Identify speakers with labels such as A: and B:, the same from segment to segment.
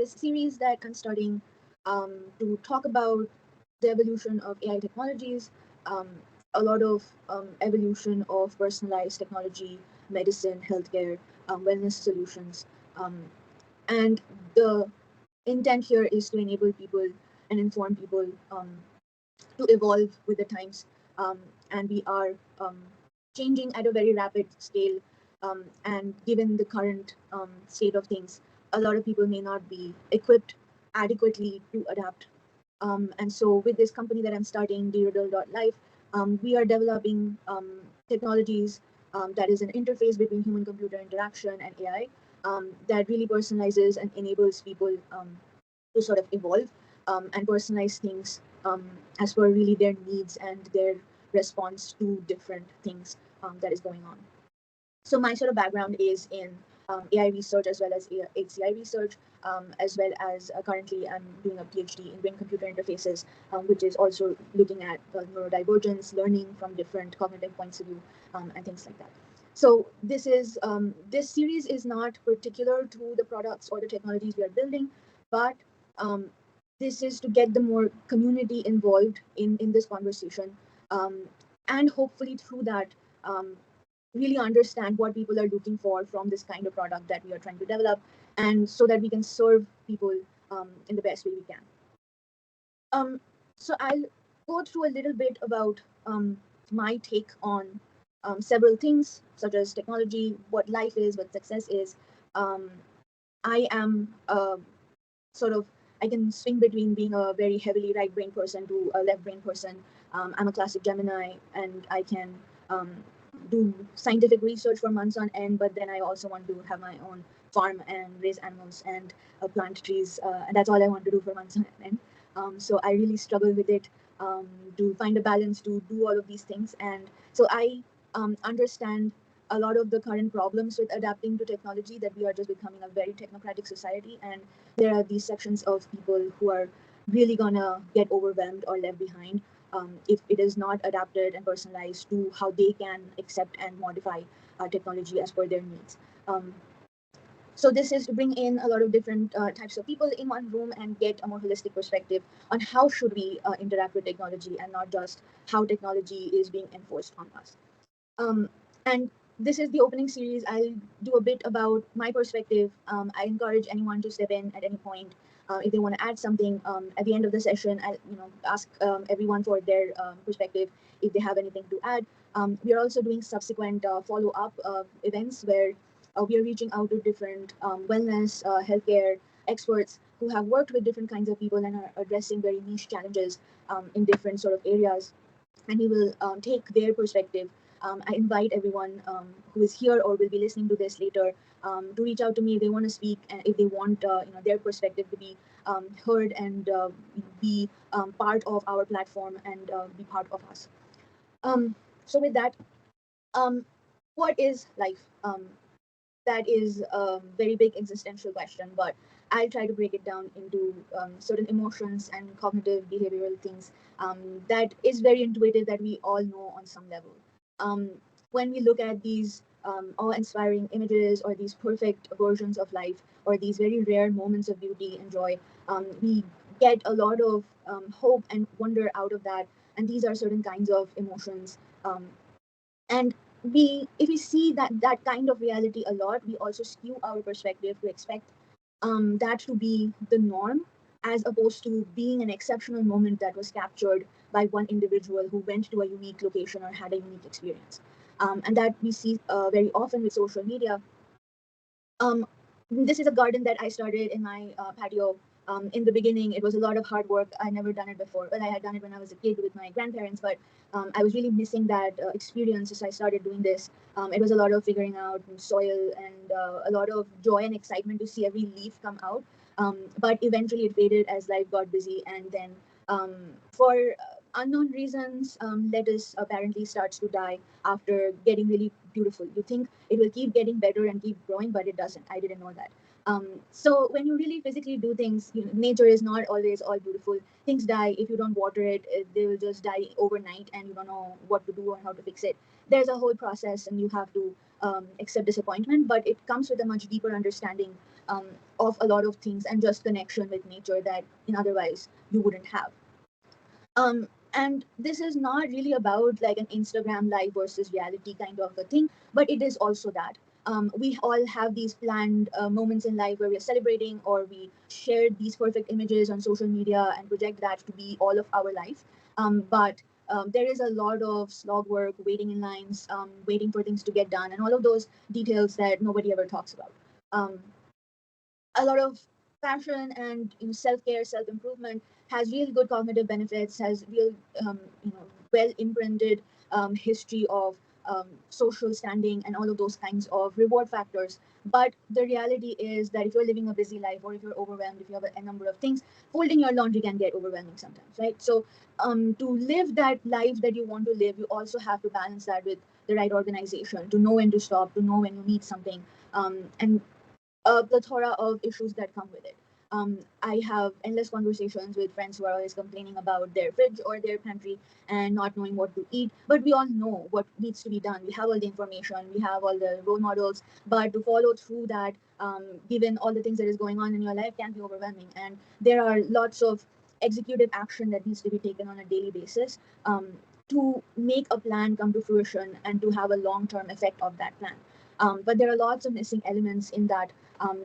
A: this series that I'm starting to talk about the evolution of AI technologies, um, a lot of evolution of personalized technology, medicine, healthcare, wellness solutions. Um, and the intent here is to enable people and inform people to evolve with the times. Um, and we are changing at a very rapid scale. And given the current state of things, a lot of people may not be equipped adequately to adapt. And so, with this company that I'm starting, Diriddle.life, we are developing technologies that is an interface between human computer interaction and AI that really personalizes and enables people to sort of evolve and personalize things as per really their needs and their response to different things that is going on. So my sort of background is in AI research as well as HCI research, as well as currently I'm doing a PhD in brain-computer interfaces, which is also looking at neurodivergence, learning from different cognitive points of view, and things like that. So this series is not particular to the products or the technologies we are building, but um, this is to get the more community involved in this conversation, um, and hopefully through that um, really understand what people are looking for from this kind of product that we are trying to develop, and so that we can serve people in the best way we can. Um, so I'll go through a little bit about my take on several things, such as technology, what life is, what success is. Um, I am sort of I can swing between being a very heavily right brain person to a left brain person. I'm a classic Gemini, and I can um, do scientific research for months on end. But then I also want to have my own farm and raise animals and plant trees, and that's all I want to do for months on end. So I really struggle with it to find a balance to do all of these things, and so I understand a lot of the current problems with adapting to technology, that we are just becoming a very technocratic society, and there are these sections of people who are really gonna get overwhelmed or left behind if it is not adapted and personalized to how they can accept and modify technology as per their needs. So this is to bring in a lot of different types of people in one room and get a more holistic perspective on how should we interact with technology, and not just how technology is being enforced on us. And this is the opening series. I'll do a bit about my perspective. I encourage anyone to step in at any point if they want to add something. At the end of the session, I ask everyone for their perspective if they have anything to add. We are also doing subsequent follow-up events where we are reaching out to different wellness, healthcare experts who have worked with different kinds of people and are addressing very niche challenges in different sort of areas, and we will take their perspective. I invite everyone who is here or will be listening to this later to reach out to me if they want to speak, and if they want their perspective to be heard and be part of our platform and be part of us. So with that, um, what is life? That is a very big existential question, but I'll try to break it down into certain emotions and cognitive behavioral things that is very intuitive, that we all know on some level. Um, when we look at these awe-inspiring images or these perfect versions of life or these very rare moments of beauty and joy, we get a lot of hope and wonder out of that. And these are certain kinds of emotions. And we if we see that kind of reality a lot, we also skew our perspective to expect that to be the norm, as opposed to being an exceptional moment that was captured by one individual who went to a unique location or had a unique experience. And that we see very often with social media. um, this is a garden that I started in my patio. In the beginning, it was a lot of hard work. I never done it before. Well, I had done it when I was a kid with my grandparents, but I was really missing that experience as I started doing this. It was a lot of figuring out soil and a lot of joy and excitement to see every leaf come out. But eventually, it faded as life got busy, and then for unknown reasons, lettuce apparently starts to die after getting really beautiful. You think it will keep getting better and keep growing, but it doesn't. I didn't know that. So when you really physically do things, nature is not always all beautiful. Things die if you don't water it. They will just die overnight, and you don't know what to do or how to fix it. There's a whole process, and you have to accept disappointment. But it comes with a much deeper understanding of a lot of things and just connection with nature that in otherwise you wouldn't have. And this is not really about like an Instagram live versus reality kind of a thing, but it is also that. We all have these planned moments in life where we're celebrating or we share these perfect images on social media and project that to be all of our life. But there is a lot of slog work, waiting in lines, waiting for things to get done, and all of those details that nobody ever talks about. Um, a lot of passion and self-care, self-improvement has real good cognitive benefits, has real well imprinted history of social standing and all of those kinds of reward factors. But the reality is that if you're living a busy life or if you're overwhelmed, if you have a number of things, folding your laundry can get overwhelming sometimes, right? So to live that life that you want to live, you also have to balance that with the right organization, to know when to stop, to know when you need something, and a plethora of issues that come with it. I have endless conversations with friends who are always complaining about their fridge or their pantry and not knowing what to eat. But we all know what needs to be done. We have all the information, we have all the role models, but to follow through that, given all the things that is going on in your life, can be overwhelming. And there are lots of executive action that needs to be taken on a daily basis to make a plan come to fruition and to have a long-term effect of that plan. But there are lots of missing elements in that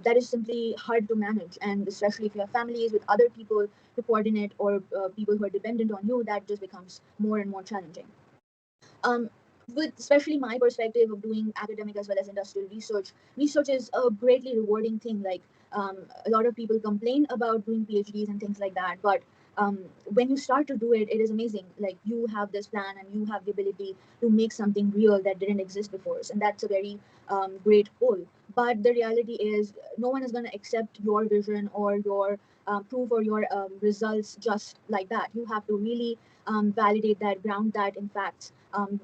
A: that is simply hard to manage. And especially if you have families with other people to coordinate or people who are dependent on you, that just becomes more and more challenging. Um, with especially my perspective of doing academic as well as industrial research, research is a greatly rewarding thing. Like a lot of people complain about doing PhDs and things like that, but when you start to do it, it is amazing. Like you have this plan and you have the ability to make something real that didn't exist before, and that's a very great goal. But the reality is, no one is going to accept your vision or your proof or your results just like that. You have to really validate that, ground that in facts,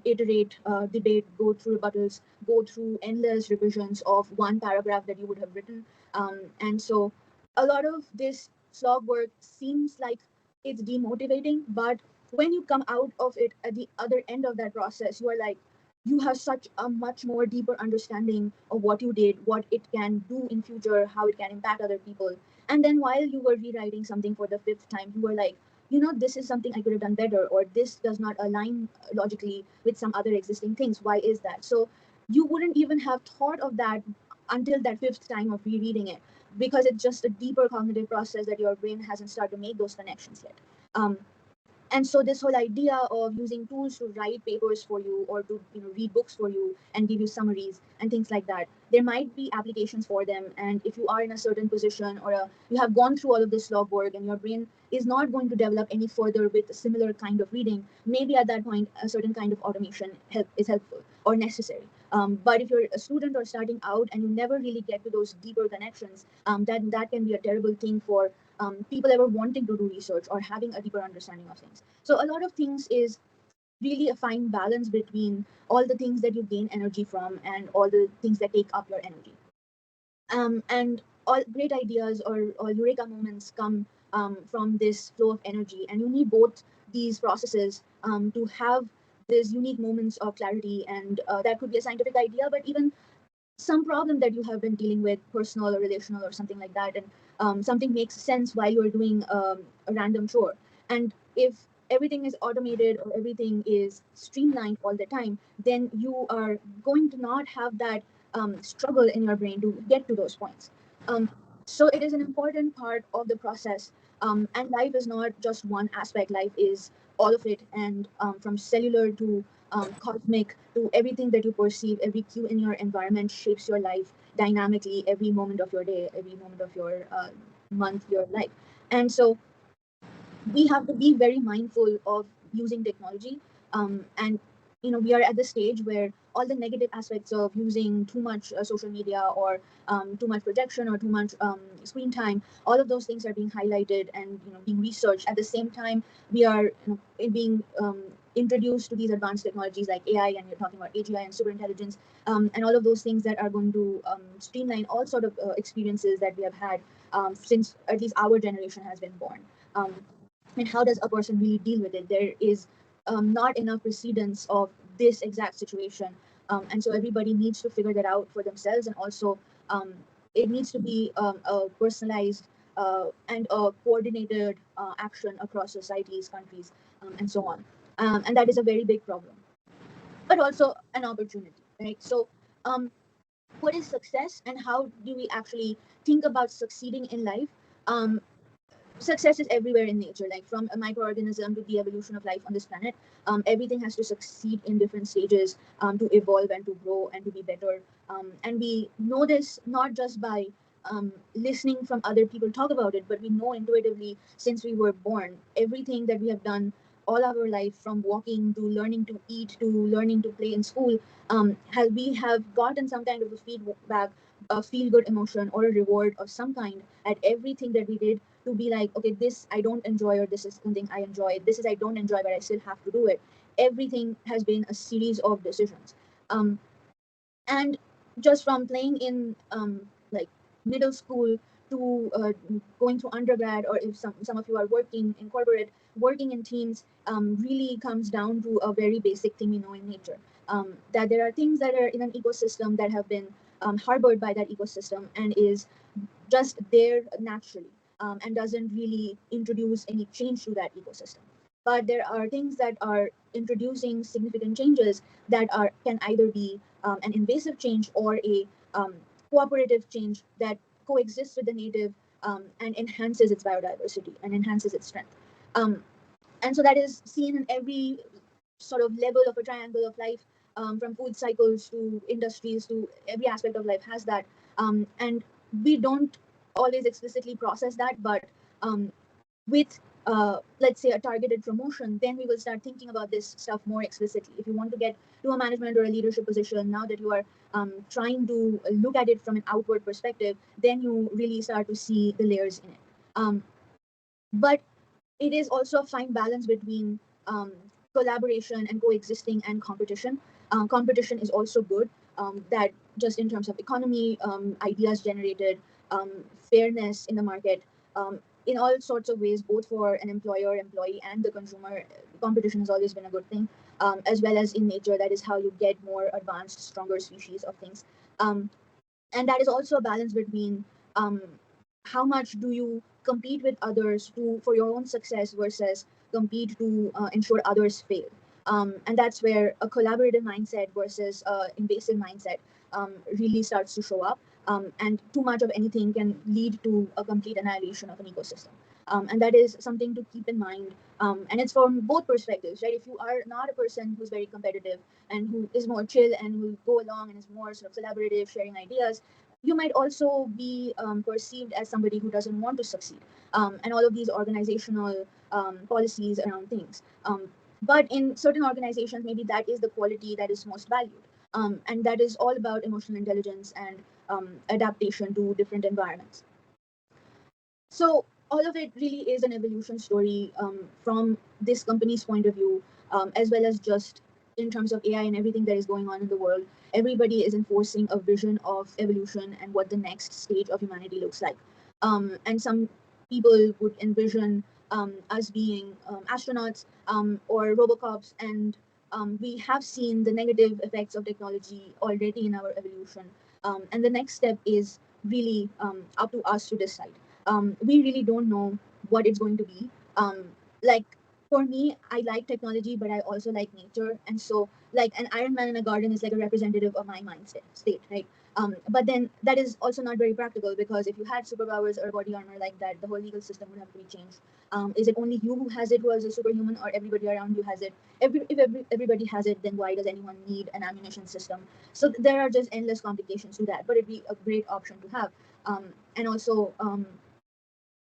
A: iterate, debate, go through rebuttals, go through endless revisions of one paragraph that you would have written. And so a lot of this slog work seems like it's demotivating, but when you come out of it at the other end of that process, you are like, you have such a much more deeper understanding of what you did, what it can do in future, how it can impact other people. And then while you were rewriting something for the fifth time, you were like, this is something I could have done better, or this does not align logically with some other existing things. Why is that? So you wouldn't even have thought of that until that fifth time of rereading it, because it's just a deeper cognitive process that your brain hasn't started to make those connections yet. And so this whole idea of using tools to write papers for you or to read books for you and give you summaries and things like that, there might be applications for them. And if you are in a certain position or you have gone through all of this log work and your brain is not going to develop any further with a similar kind of reading, maybe at that point a certain kind of automation is helpful or necessary. But if you're a student or starting out and you never really get to those deeper connections, then that can be a terrible thing for people ever wanting to do research or having a deeper understanding of things. So a lot of things is really a fine balance between all the things that you gain energy from and all the things that take up your energy. And all great ideas or eureka moments come from this flow of energy, and you need both these processes to have these unique moments of clarity. And that could be a scientific idea, but even some problem that you have been dealing with, personal or relational or something like that, and something makes sense while you're doing a random chore. And if everything is automated or everything is streamlined all the time, then you are going to not have that struggle in your brain to get to those points. um, so it is an important part of the process. And life is not just one aspect, life is all of it. And from cellular to cosmic to everything that you perceive, every cue in your environment shapes your life dynamically every moment of your day, every moment of your month, your life. And so we have to be very mindful of using technology. And we are at the stage where all the negative aspects of using too much social media or too much projection or too much screen time, all of those things are being highlighted and being researched. At the same time, we are being introduced to these advanced technologies like AI, and you're talking about AGI and superintelligence, and all of those things that are going to streamline all sort of experiences that we have had since at least our generation has been born. Um, and how does a person really deal with it? There is not enough precedence of this exact situation, and so everybody needs to figure that out for themselves. And also It needs to be a personalized and a coordinated action across societies, countries, and so on. And that is a very big problem, but also an opportunity, right? So, um, what is success, and how do we actually think about succeeding in life? Um, Success is everywhere in nature, like from a microorganism to the evolution of life on this planet. Everything has to succeed in different stages to evolve and to grow and to be better. And we know this not just by listening from other people talk about it, but we know intuitively since we were born. Everything that we have done all our life, from walking to learning to eat to learning to play in school, we have gotten some kind of a feedback, a feel good emotion, or a reward of some kind at everything that we did, to be like, okay, this I don't enjoy, or this is something I enjoy. This is I don't enjoy, but I still have to do it. Everything has been a series of decisions. Um, and just from playing in like middle school to going to undergrad, or if some of you are working in corporate, working in teams, really comes down to a very basic thing we know in nature, that there are things that are in an ecosystem that have been harbored by that ecosystem and is just there naturally, and doesn't really introduce any change to that ecosystem. But there are things that are introducing significant changes that are can either be an invasive change or a cooperative change that coexists with the native, and enhances its biodiversity and enhances its strength. Um, and so that is seen in every sort of level of a triangle of life, from food cycles to industries to every aspect of life has that. And we don't always explicitly process that, but with let's say a targeted promotion, then we will start thinking about this stuff more explicitly. If you want to get to a management or a leadership position, now that you are trying to look at it from an outward perspective, then you really start to see the layers in it. But it is also a fine balance between collaboration and coexisting and competition. Competition is also good, that just in terms of economy, ideas generated, fairness in the market, in all sorts of ways, both for an employer, employee, and the consumer. Competition has always been a good thing, as well as in nature. That is how you get more advanced, stronger species of things. Um, and that is also a balance between um, how much do you compete with others to for your own success versus compete to ensure others fail. And that's where a collaborative mindset versus invasive mindset really starts to show up. And too much of anything can lead to a complete annihilation of an ecosystem. And that is something to keep in mind. And it's from both perspectives, right? If you are not a person who's very competitive and who is more chill and will go along and is more sort of collaborative, sharing ideas, you might also be perceived as somebody who doesn't want to succeed, and all of these organizational policies around things. But in certain organizations, maybe that is the quality that is most valued. And that is all about emotional intelligence and adaptation to different environments. So all of it really is an evolution story, from this company's point of view, as well as just in terms of AI and everything that is going on in the world. Everybody is enforcing a vision of evolution and what the next stage of humanity looks like. And some people would envision us being astronauts, or robocops, and we have seen the negative effects of technology already in our evolution. And the next step is really up to us to decide. We really don't know what it's going to be. Like for me, I like technology, but I also like nature, and so like an Iron Man in a garden is like a representative of my state, right? But then that is also not very practical, because if you had superpowers or body armor like that, the whole legal system would have to be changed. Is it only you who has it, who is a superhuman, or everybody around you has it? If everybody has it, then why does anyone need an ammunition system? So there are just endless complications to that, but it'd be a great option to have. And also,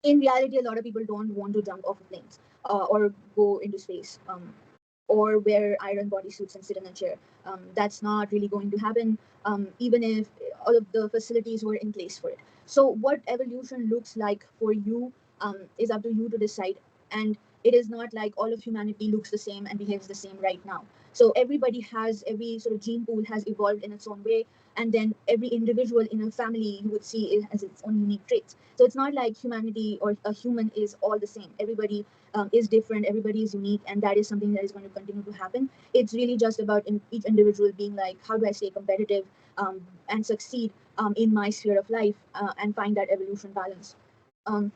A: in reality, a lot of people don't want to jump off of planes, or go into space, or wear iron bodysuits and sit in a chair. That's not really going to happen, even if all of the facilities were in place for it. So, what evolution looks like for you is up to you to decide. And it is not like all of humanity looks the same and behaves the same right now. So, every sort of gene pool has evolved in its own way. And then every individual in a family, you would see it has its own unique traits. So it's not like humanity or a human is all the same. Everybody is different, everybody is unique, and that is something that is going to continue to happen. It's really just about each individual being like, how do I stay competitive and succeed in my sphere of life and find that evolution balance. Um,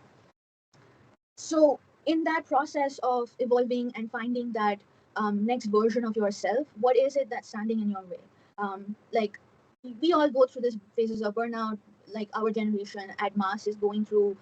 A: so in that process of evolving and finding that next version of yourself, what is it that's standing in your way? Like we all go through these phases of burnout. Like our generation at mass is going through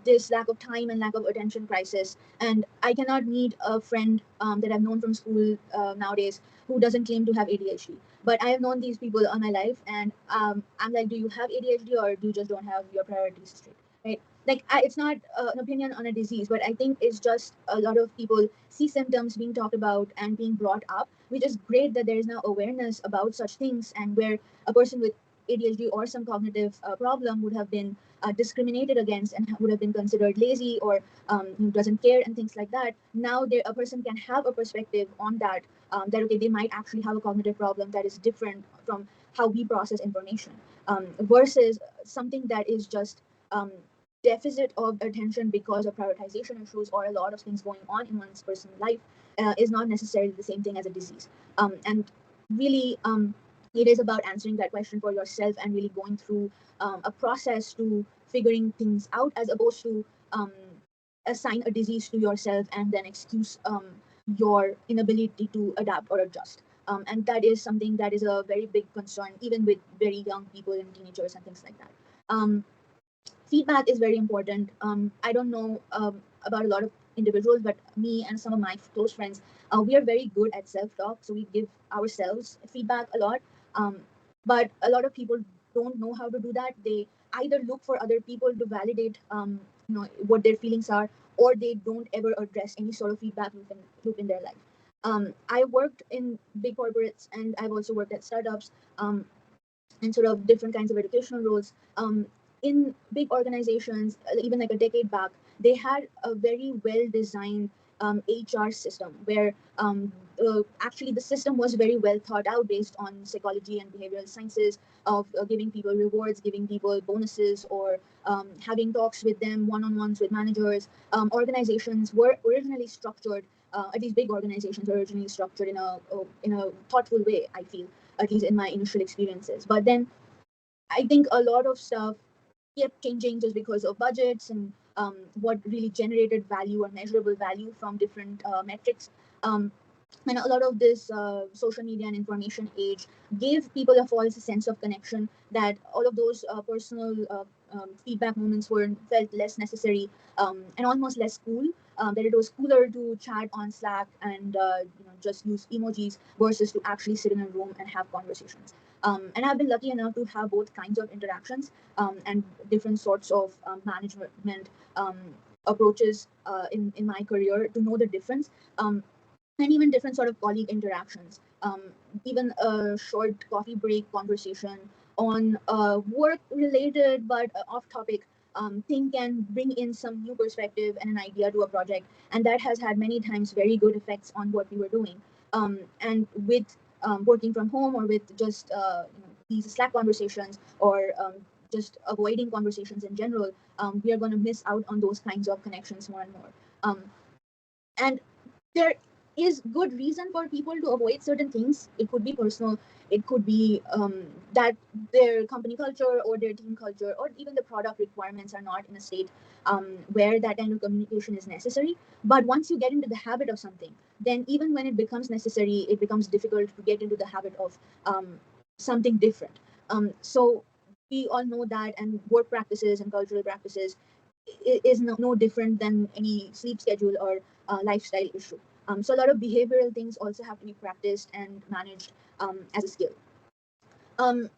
A: this lack of time and lack of attention crisis. And I cannot meet a friend that I've known from school nowadays who doesn't claim to have ADHD. But I have known these people all my life, and I'm like, do you have ADHD or do you just don't have your priorities straight? Right? Like it's not an opinion on a disease, but I think it's just a lot of people see symptoms being talked about and being brought up, which is great that there is now awareness about such things, and where a person with ADHD or some cognitive problem would have been discriminated against and would have been considered lazy or doesn't care and things like that. Now a person can have a perspective on that, that okay, they might actually have a cognitive problem that is different from how we process information, versus something that is just um, deficit of attention because of prioritization issues or a lot of things going on in one's personal life is not necessarily the same thing as a disease. And really, it is about answering that question for yourself and really going through a process to figuring things out, as opposed to assign a disease to yourself and then excuse your inability to adapt or adjust. And that is something that is a very big concern, even with very young people and teenagers and things like that. Feedback is very important. I don't know about a lot of individuals, but me and some of my close friends, we are very good at self-talk. So we give ourselves feedback a lot. But a lot of people don't know how to do that. They either look for other people to validate, what their feelings are, or they don't ever address any sort of feedback loop in their life. I worked in big corporates, and I've also worked at startups. And sort of different kinds of educational roles. In big organizations, even like a decade back, they had a very well designed HR system where actually the system was very well thought out based on psychology and behavioral sciences of giving people rewards, giving people bonuses, or having talks with them, one-on-ones with managers. Organizations were originally structured, at least big organizations were originally structured in a thoughtful way, I feel, at least in my initial experiences. But then I think a lot of stuff kept changing just because of budgets and what really generated value or measurable value from different metrics. And a lot of this social media and information age gave people a false sense of connection, that all of those personal feedback moments were felt less necessary and almost less cool. That it was cooler to chat on Slack and just use emojis versus to actually sit in a room and have conversations. And I've been lucky enough to have both kinds of interactions and different sorts of management approaches in my career to know the difference. And even different sort of colleague interactions. Even a short coffee break conversation on work related but off topic thing can bring in some new perspective and an idea to a project. And that has had many times very good effects on what we were doing. And with working from home, or with just these Slack conversations, or just avoiding conversations in general, we are going to miss out on those kinds of connections more and more. And there is good reason for people to avoid certain things. It could be personal, it could be that their company culture or their team culture or even the product requirements are not in a state where that kind of communication is necessary. But once you get into the habit of something, then even when it becomes necessary, it becomes difficult to get into the habit of something different. So we all know that, and work practices and cultural practices is no different than any sleep schedule or lifestyle issue. So a lot of behavioral things also have to be practiced and managed as a skill. Um,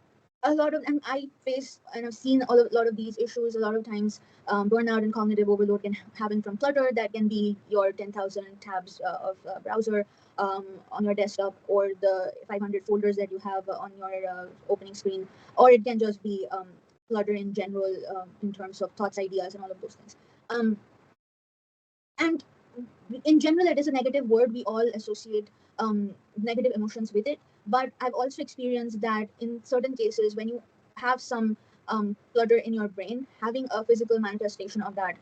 A: a lot of, and I face and I've seen a lot of these issues a lot of times. Burnout and cognitive overload can happen from clutter. That can be your 10,000 tabs of browser on your desktop, or the 500 folders that you have on your opening screen, or it can just be clutter in general, in terms of thoughts, ideas, and all of those things. And in general, it is a negative word. We all associate negative emotions with it. But I've also experienced that in certain cases, when you have some clutter in your brain, having a physical manifestation of that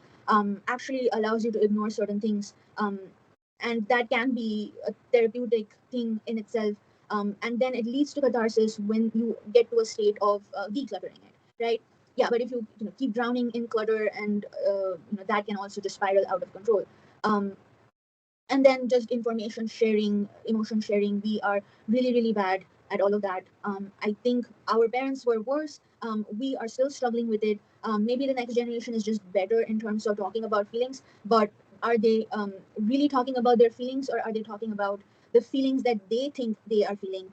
A: actually allows you to ignore certain things. And that can be a therapeutic thing in itself. and then it leads to catharsis when you get to a state of decluttering it, right? Yeah, but if you keep drowning in clutter, and that can also just spiral out of control. Um, and then just information sharing, emotion sharing, we are really, really bad at all of that. I think our parents were worse. We are still struggling with it. Maybe the next generation is just better in terms of talking about feelings, but are they really talking about their feelings, or are they talking about the feelings that they think they are feeling,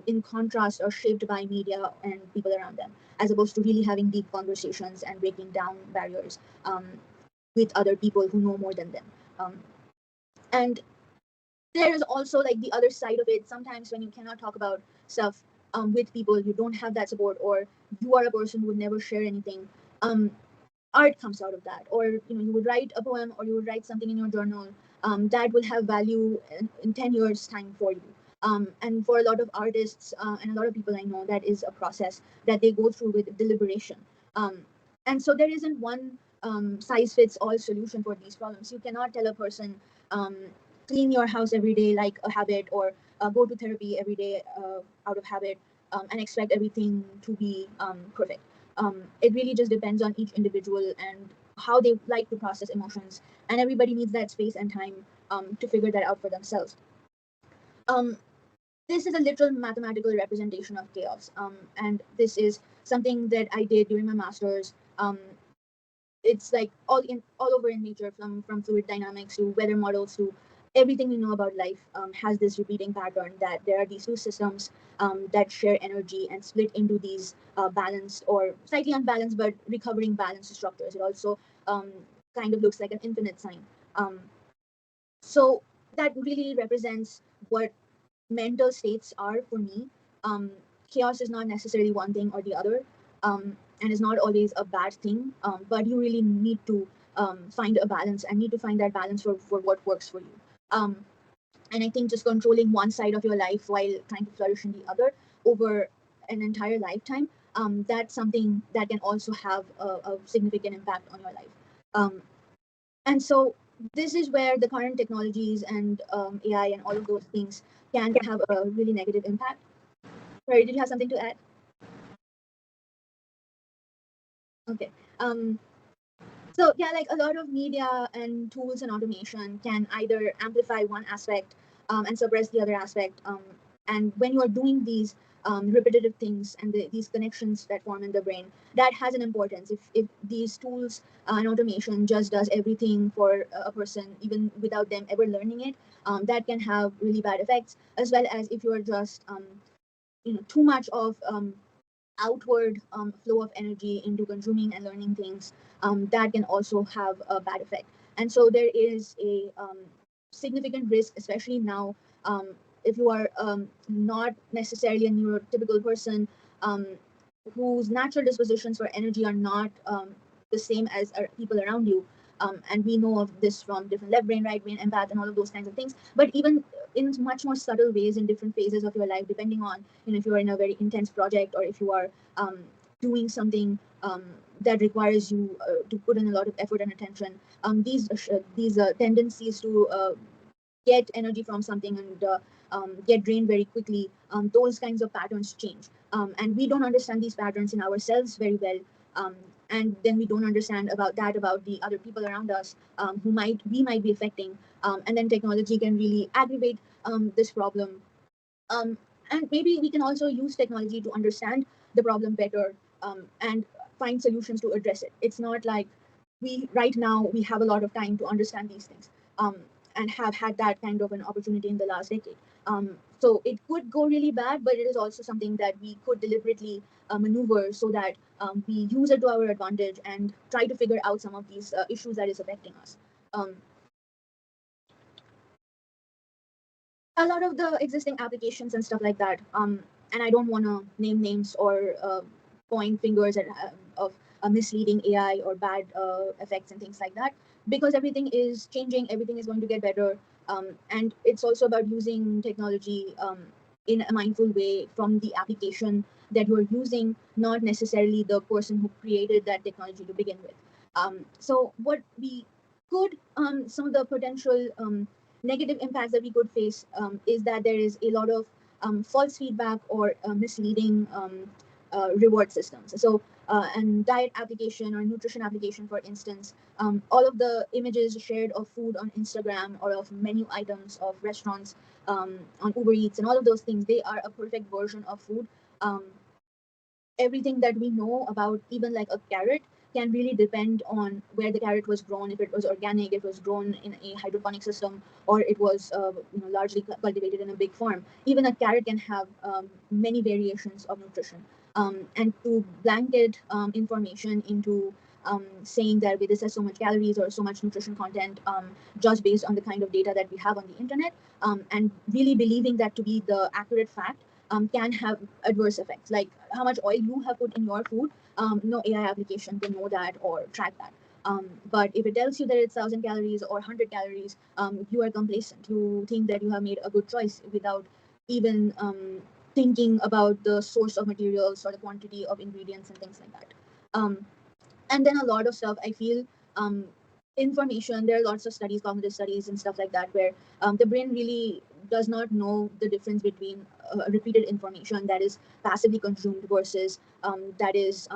A: in contrast or shaped by media and people around them, as opposed to really having deep conversations and breaking down barriers with other people who know more than them. And there is also like the other side of it. Sometimes when you cannot talk about stuff with people, you don't have that support, or you are a person who would never share anything. um, Art comes out of that, or you would write a poem, or you would write something in your journal that will have value in 10 years time for you. And for a lot of artists and a lot of people I know, that is a process that they go through with deliberation. And so there isn't one size fits all solution for these problems. You cannot tell a person um, clean your house every day like a habit, or go to therapy every day out of habit, and expect everything to be perfect. It really just depends on each individual and how they like to process emotions, and everybody needs that space and time to figure that out for themselves. um, this is a literal mathematical representation of chaos, and this is something that I did during my master's. It's like all over in nature, from fluid dynamics to weather models to everything we know about life has this repeating pattern, that there are these two systems that share energy and split into these balanced or slightly unbalanced but recovering balanced structures. It also um, kind of looks like an infinite sign. So that really represents what mental states are for me. Um, Chaos is not necessarily one thing or the other, and is not always a bad thing. But you really need to find a balance, and need to find that balance for what works for you. Um, and I think just controlling one side of your life while trying to flourish in the other over an entire lifetime, that's something that can also have a significant impact on your life. Um, and so this is where the current technologies and AI and all of those things can have a really negative impact. Sorry, did you have something to add? Okay. So yeah, like a lot of media and tools and automation can either amplify one aspect and suppress the other aspect. And when you are doing these repetitive things and these connections that form in the brain, that has an importance. If these tools and automation just does everything for a person, even without them ever learning it, that can have really bad effects. As well as if you are just too much of outward flow of energy into consuming and learning things, that can also have a bad effect. And so there is a significant risk, especially now, if you are not necessarily a neurotypical person, um, whose natural dispositions for energy are not the same as people around you. And we know of this from different left brain, right brain, empath, and all of those kinds of things. But even in much more subtle ways in different phases of your life, depending on if you are in a very intense project, or if you are um, doing something that requires you to put in a lot of effort and attention. These tendencies to get energy from something and get drained very quickly, those kinds of patterns change. And we don't understand these patterns in ourselves very well. Um, and then we don't understand about the other people around us, who we might be affecting. And then technology can really aggravate this problem. Um, and maybe we can also use technology to understand the problem better, and find solutions to address it. It's not like we right now we have a lot of time to understand these things, um, and have had that kind of an opportunity in the last decade. So it could go really bad, but it is also something that we could deliberately maneuver so that we use it to our advantage and try to figure out some of these issues that is affecting us. Um, a lot of the existing applications and stuff like that. And I don't want to name names or point fingers at of misleading AI or bad effects and things like that, because everything is changing, everything is going to get better, and it's also about using technology in a mindful way from the application that you're using, not necessarily the person who created that technology to begin with. So what we could some of the potential negative impacts that we could face is that there is a lot of false feedback or misleading reward systems. So, and diet application or nutrition application, for instance, all of the images shared of food on Instagram or of menu items of restaurants on Uber Eats and all of those things, they are a perfect version of food. Um, Everything that we know about even like a carrot can really depend on where the carrot was grown, if it was organic, if it was grown in a hydroponic system, or it was largely cultivated in a big farm. Even a carrot can have many variations of nutrition. And to blanket information into saying that okay, this has so much calories or so much nutrition content just based on the kind of data that we have on the internet, and really believing that to be the accurate fact can have adverse effects, like how much oil you have put in your food. No AI application can know that or track that. But if it tells you that it's 1,000 calories or 100 calories, you are complacent. You think that you have made a good choice without even thinking about the source of materials or the quantity of ingredients and things like that. And then a lot of stuff I feel um, information, there are lots of studies, cognitive studies and stuff like that, where the brain really does not know the difference between repeated information that is passively consumed versus that is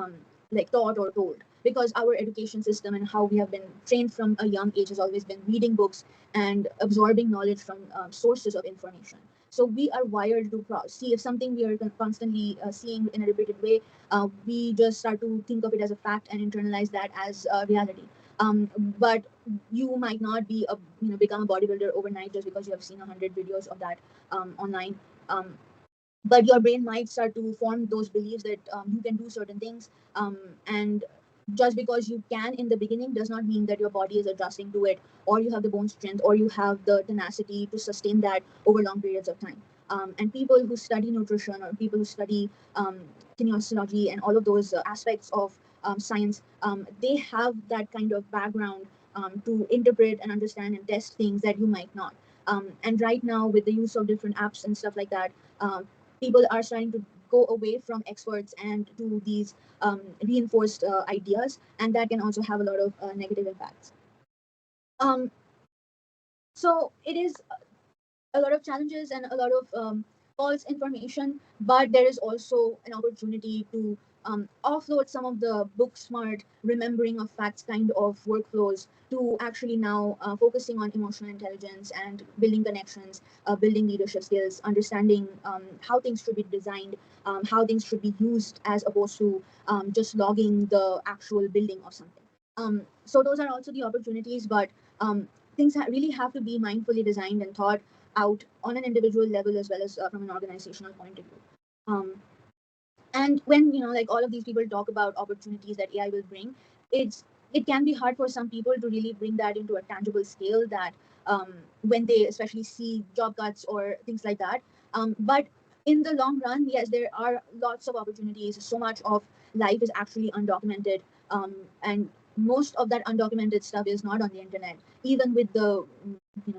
A: like taught or told, because our education system and how we have been trained from a young age has always been reading books and absorbing knowledge from sources of information. So we are wired to see if something we are constantly seeing in a repeated way, we just start to think of it as a fact and internalize that as reality. But you might not be a become a bodybuilder overnight just because you have seen 100 videos of that online. But your brain might start to form those beliefs that you can do certain things, and just because you can in the beginning does not mean that your body is adjusting to it, or you have the bone strength, or you have the tenacity to sustain that over long periods of time. And people who study nutrition or people who study kinesiology and all of those aspects of science, they have that kind of background to interpret and understand and test things that you might not. And right now, with the use of different apps and stuff like that, people are starting to go away from experts and to these reinforced ideas, and that can also have a lot of negative impacts. Um, so it is a lot of challenges and a lot of false information, but there is also an opportunity to offload some of the book smart remembering of facts kind of workflows to actually now focusing on emotional intelligence and building connections, building leadership skills, understanding how things should be designed, how things should be used as opposed to just logging the actual building of something. So those are also the opportunities, but things really have to be mindfully designed and thought out on an individual level as well as from an organizational point of view. Um, and when like all of these people talk about opportunities that AI will bring, it can be hard for some people to really bring that into a tangible scale. That when they especially see job cuts or things like that. But in the long run, yes, there are lots of opportunities. So much of life is actually undocumented, and most of that undocumented stuff is not on the internet. Even with the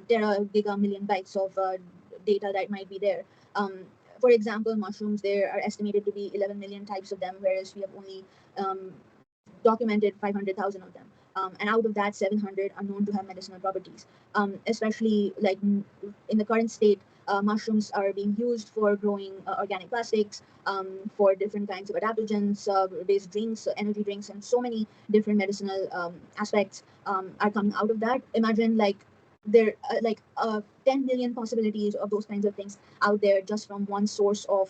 A: tera giga million bytes of data that might be there. For example, mushrooms, there are estimated to be 11 million types of them, whereas we have only um, documented 500,000 of them. And out of that, 700 are known to have medicinal properties. Especially like in the current state, mushrooms are being used for growing organic plastics, for different kinds of adaptogens, based drinks, energy drinks, and so many different medicinal aspects are coming out of that. Imagine like there like 10 million possibilities of those kinds of things out there just from one source of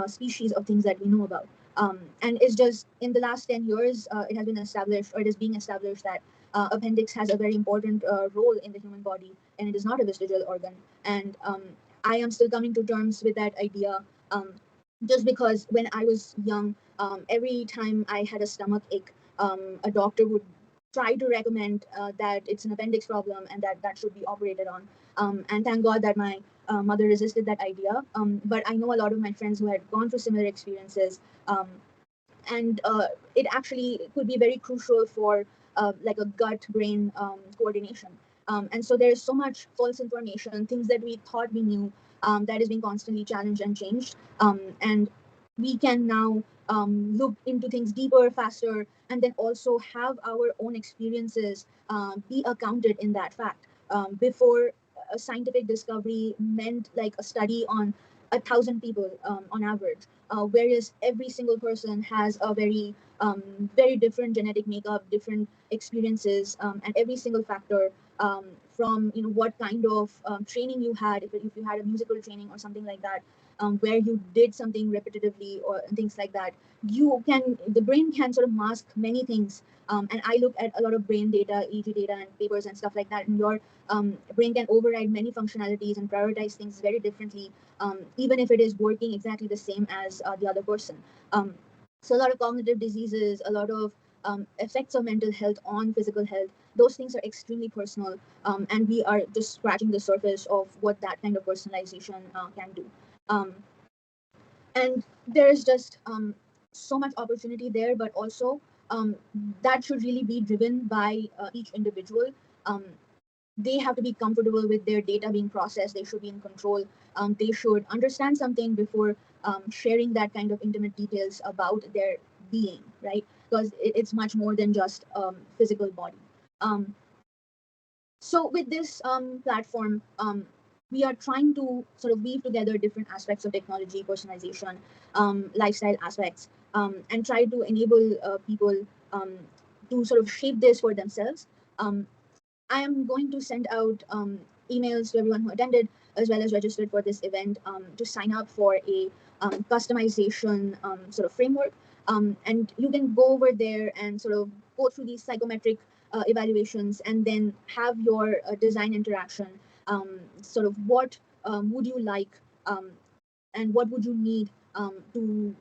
A: species of things that we know about. And it's just in the last 10 years, it has been established, or it is being established, that appendix has a very important role in the human body, and it is not a vestigial organ. And I am still coming to terms with that idea, just because when I was young, every time I had a stomach ache, a doctor would try to recommend that it's an appendix problem and that that should be operated on. And thank God that my mother resisted that idea. But I know a lot of my friends who had gone through similar experiences, um, and it actually could be very crucial for like a gut-brain coordination. And so there is so much false information, things that we thought we knew, that is being constantly challenged and changed. And we can now look into things deeper, faster, and then also have our own experiences be accounted in that fact. Before, a scientific discovery meant like a study on 1,000 people on average, whereas every single person has a very different genetic makeup, different experiences, and every single factor, from what kind of training you had, if you had a musical training or something like that, where you did something repetitively or things like that. The brain can sort of mask many things, and I look at a lot of brain data, EEG data, and papers and stuff like that, and your brain can override many functionalities and prioritize things very differently, even if it is working exactly the same as the other person. So a lot of cognitive diseases, a lot of effects of mental health on physical health, those things are extremely personal, and we are just scratching the surface of what that kind of personalization can do. And there is just so much opportunity there, but also that should really be driven by each individual. Um, they have to be comfortable with their data being processed. They should be in control. They should understand something before sharing that kind of intimate details about their being, right? Because it's much more than just physical body. So with this platform, we are trying to sort of weave together different aspects of technology, personalization, lifestyle aspects, and try to enable people to sort of shape this for themselves. I am going to send out emails to everyone who attended, as well as registered for this event, to sign up for a customization sort of framework. And you can go over there and sort of go through these psychometric evaluations, and then have your design interaction. Sort of what would you like, and what would you need to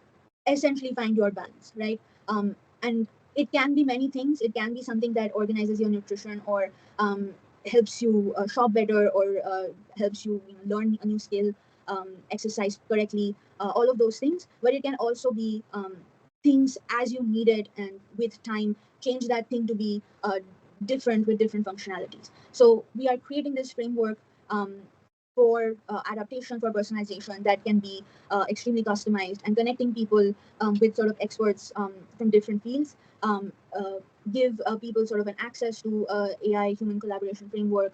A: essentially find your balance, right? And it can be many things. It can be something that organizes your nutrition, or helps you shop better, or helps you, learn a new skill, exercise correctly, all of those things. But it can also be things as you need it, and with time change that thing to be different with different functionalities. So we are creating this framework for adaptation, for personalization, that can be extremely customized, and connecting people with sort of experts from different fields, give people sort of an access to AI human collaboration framework,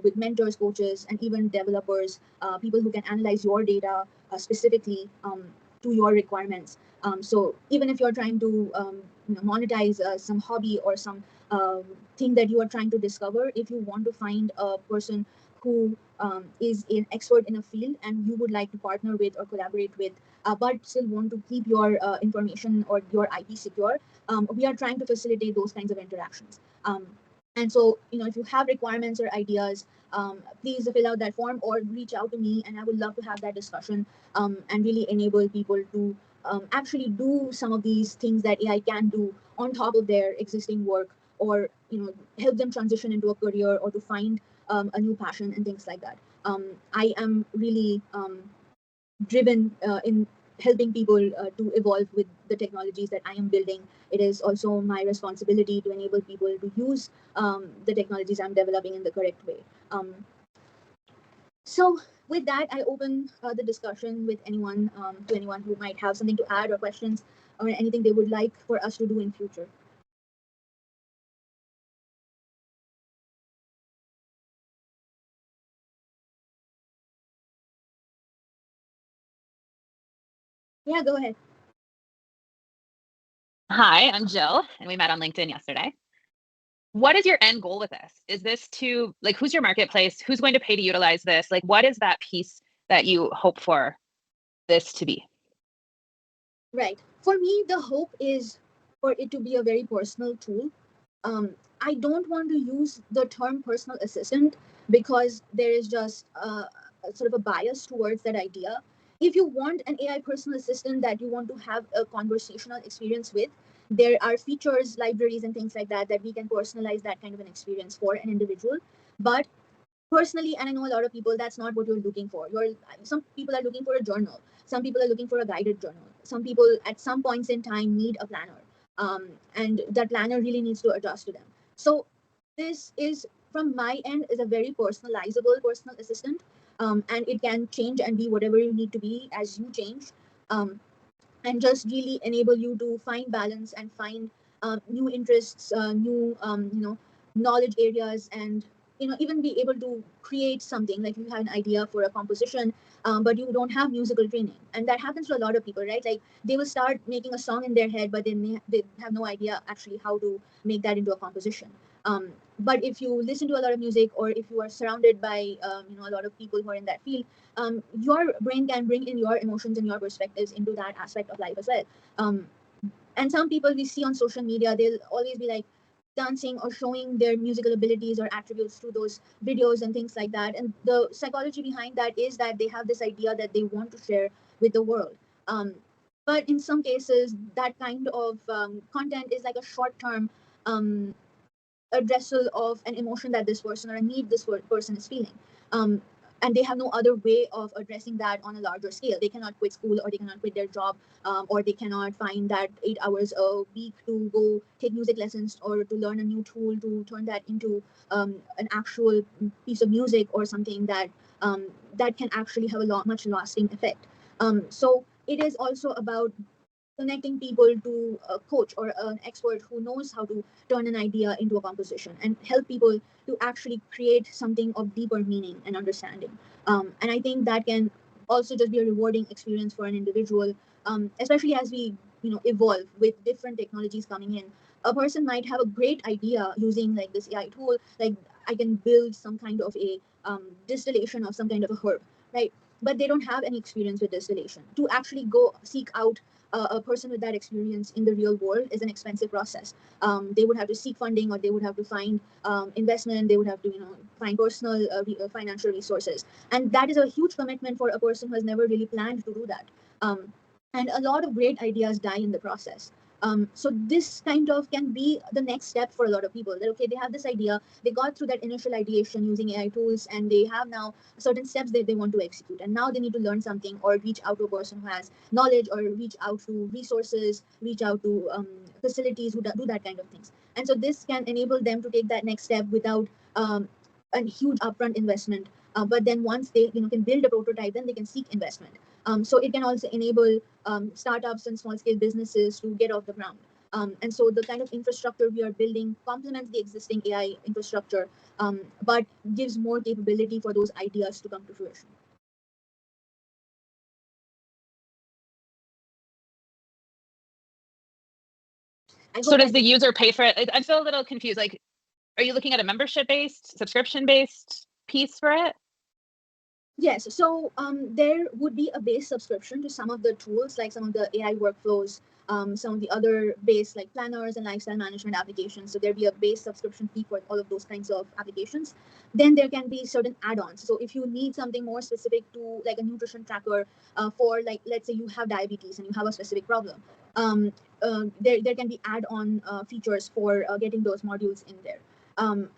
A: with mentors, coaches, and even developers, people who can analyze your data specifically to your requirements. So even if you're trying to monetize some hobby or some thing that you are trying to discover, if you want to find a person who is an expert in a field, and you would like to partner with or collaborate with, but still want to keep your information or your IP secure, we are trying to facilitate those kinds of interactions. And so, if you have requirements or ideas, please fill out that form or reach out to me, and I would love to have that discussion, and really enable people to actually do some of these things that AI can do on top of their existing work, or help them transition into a career, or to find a new passion and things like that. I am really driven in helping people to evolve with the technologies that I am building. It is also my responsibility to enable people to use the technologies I'm developing in the correct way. So with that, I open the discussion with anyone, to anyone who might have something to add, or questions, or anything they would like for us to do in future. Yeah, go ahead.
B: Hi, I'm Jill, and we met on LinkedIn yesterday. What is your end goal with this? Is this to, like, who's your marketplace? Who's going to pay to utilize this? Like, what is that piece that you hope for this to be?
A: Right. For me, the hope is for it to be a very personal tool. I don't want to use the term personal assistant, because there is just a sort of a bias towards that idea. If you want an AI personal assistant that you want to have a conversational experience with, there are features, libraries, and things like that we can personalize that kind of an experience for an individual. But personally, and I know a lot of people, that's not what you're looking for. Some people are looking for a journal, some people are looking for a guided journal, some people at some points in time need a planner, and that planner really needs to adjust to them. So this is, from my end, is a very personalizable personal assistant, and it can change and be whatever you need to be as you change, um, and just really enable you to find balance and find new interests, new knowledge areas, and even be able to create something. Like, you have an idea for a composition, but you don't have musical training, and that happens to a lot of people, right? Like, they will start making a song in their head, but then they have no idea actually how to make that into a composition. But if you listen to a lot of music, or if you are surrounded by a lot of people who are in that field, your brain can bring in your emotions and your perspectives into that aspect of life as well. And some people we see on social media, they'll always be like dancing or showing their musical abilities or attributes through those videos and things like that. And the psychology behind that is that they have this idea that they want to share with the world. Um, but in some cases, that kind of content is like a short term addressal of an emotion that this person or a need this person is feeling. Um, and they have no other way of addressing that on a larger scale. They cannot quit school, or they cannot quit their job, or they cannot find that 8 hours a week to go take music lessons or to learn a new tool to turn that into an actual piece of music or something that can actually have a much lasting effect. So it is also about connecting people to a coach or an expert who knows how to turn an idea into a composition and help people to actually create something of deeper meaning and understanding. And I think that can also just be a rewarding experience for an individual, especially as we evolve with different technologies coming in. A person might have a great idea using like this AI tool, like I can build some kind of a distillation of some kind of a herb, right? But they don't have any experience with distillation. To actually go seek out a person with that experience in the real world is an expensive process. They would have to seek funding, or they would have to find investment. They would have to find personal financial resources, and that is a huge commitment for a person who has never really planned to do that. And a lot of great ideas die in the process. So this kind of can be the next step for a lot of people, that okay, they have this idea, they got through that initial ideation using AI tools, and they have now certain steps that they want to execute, and now they need to learn something or reach out to a person who has knowledge, or reach out to resources, reach out to facilities who do that kind of things. And so this can enable them to take that next step without a huge upfront investment. But then once they can build a prototype, then they can seek investment. So it can also enable startups and small scale businesses to get off the ground. And so the kind of infrastructure we are building complements the existing AI infrastructure, but gives more capability for those ideas to come to fruition.
B: So does the user pay for it? I'm still a little confused. Like, are you looking at a membership-based, subscription-based piece for it?
A: Yes, so there would be a base subscription to some of the tools, like some of the AI workflows, some of the other base like planners and lifestyle management applications. So there'd be a base subscription fee for all of those kinds of applications. Then there can be certain add-ons. So if you need something more specific to like a nutrition tracker for, like, let's say you have diabetes and you have a specific problem, there can be add-on features for getting those modules in there.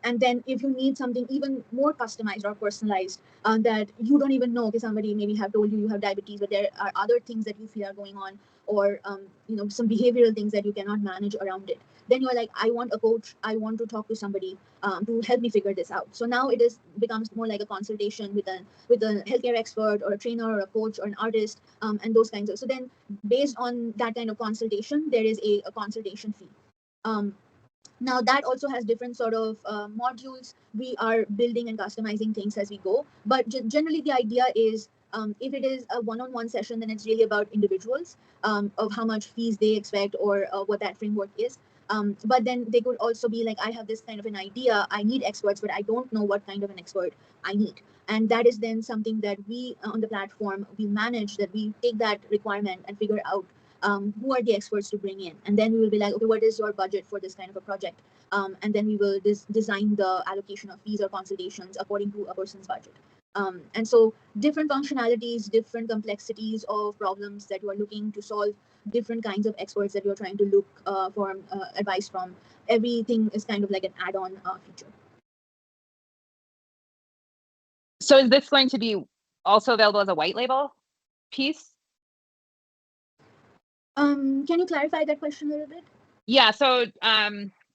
A: And then if you need something even more customized or personalized, that you don't even know, because somebody maybe have told you have diabetes, but there are other things that you feel are going on, or some behavioral things that you cannot manage around it, then you're like, I want a coach, I want to talk to somebody to help me figure this out. So now it becomes more like a consultation with a healthcare expert or a trainer or a coach or an artist, and those kinds of. So then based on that kind of consultation, there is a consultation fee. Now that also has different sort of modules. We are building and customizing things as we go, but generally the idea is, if it is a one-on-one session, then it's really about individuals, of how much fees they expect, or what that framework is. But then they could also be like, I have this kind of an idea, I need experts, but I don't know what kind of an expert I need. And that is then something that we on the platform, we manage, that we take that requirement and figure out who are the experts to bring in. And then we will be like, okay, what is your budget for this kind of a project? And then we will design the allocation of fees or consultations according to a person's budget. And so different functionalities, different complexities of problems that you are looking to solve, different kinds of experts that you're trying to look for advice from, everything is kind of like an add-on feature.
B: So is this going to be also available as a white label piece?
A: Can you clarify that question a little bit?
B: Yeah, so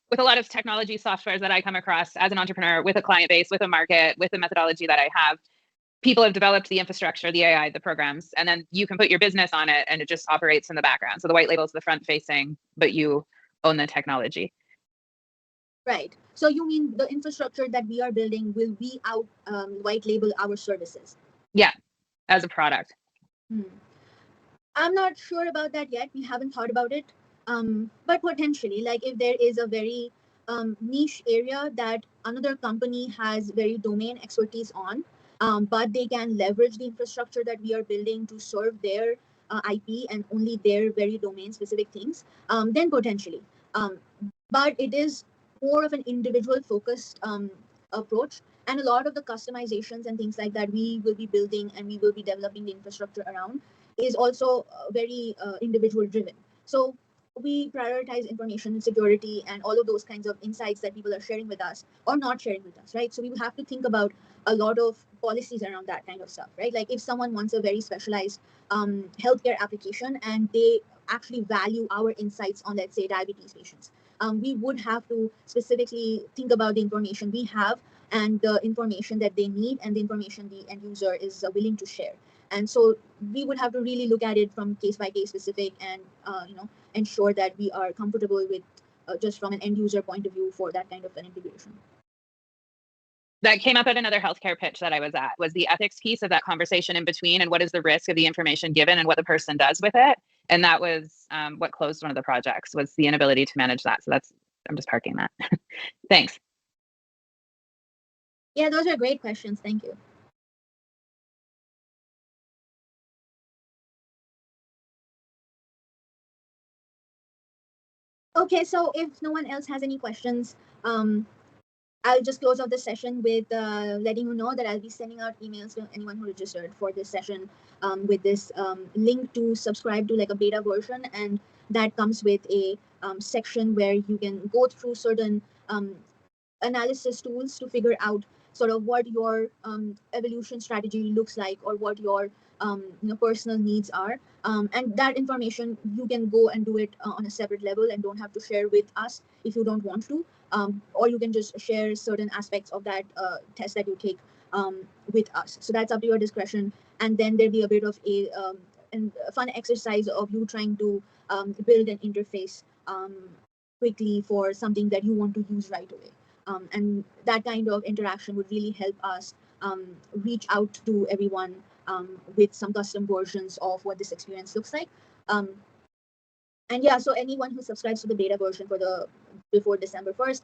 B: with a lot of technology softwares that I come across as an entrepreneur, with a client base, with a market, with the methodology that I have, people have developed the infrastructure, the AI, the programs, and then you can put your business on it and it just operates in the background. So the white label is the front facing, but you own the technology.
A: Right. So you mean the infrastructure that we are building will we out white label our services?
B: Yeah, as a product.
A: Hmm. I'm not sure about that yet. We haven't thought about it. But potentially, like if there is a very niche area that another company has very domain expertise on, but they can leverage the infrastructure that we are building to serve their IP and only their very domain specific things, then potentially. Um, but it is more of an individual focused approach. And a lot of the customizations and things like that we will be building and we will be developing the infrastructure around is also very individual driven. So we prioritize information security and all of those kinds of insights that people are sharing with us or not sharing with us, right? So we have to think about a lot of policies around that kind of stuff, right? Like if someone wants a very specialized healthcare application and they actually value our insights on, let's say, diabetes patients, we would have to specifically think about the information we have and the information that they need and the information the end user is willing to share. And so we would have to really look at it from case by case specific and ensure that we are comfortable with just from an end user point of view for that kind of an integration.
B: That came up at another healthcare pitch that I was at, was the ethics piece of that conversation in between, and what is the risk of the information given and what the person does with it. And that was what closed one of the projects, was the inability to manage that. So I'm just parking that. Thanks.
A: Yeah, those are great questions. Thank you. Okay, so if no one else has any questions, I'll just close out the session with letting you know that I'll be sending out emails to anyone who registered for this session with this link to subscribe to like a beta version. And that comes with a section where you can go through certain analysis tools to figure out sort of what your evolution strategy looks like or what your personal needs are. And that information, you can go and do it on a separate level and don't have to share with us if you don't want to. Or you can just share certain aspects of that test that you take with us. So that's up to your discretion. And then there'll be a bit of a fun exercise of you trying to build an interface quickly for something that you want to use right away. And that kind of interaction would really help us reach out to everyone with some custom versions of what this experience looks like. And yeah, so anyone who subscribes to the beta version before December 1st,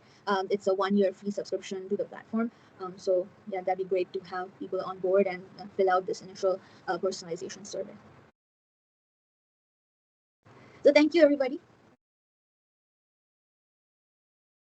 A: it's a 1-year free subscription to the platform. So yeah, that'd be great to have people on board and fill out this initial personalization survey. So thank you, everybody.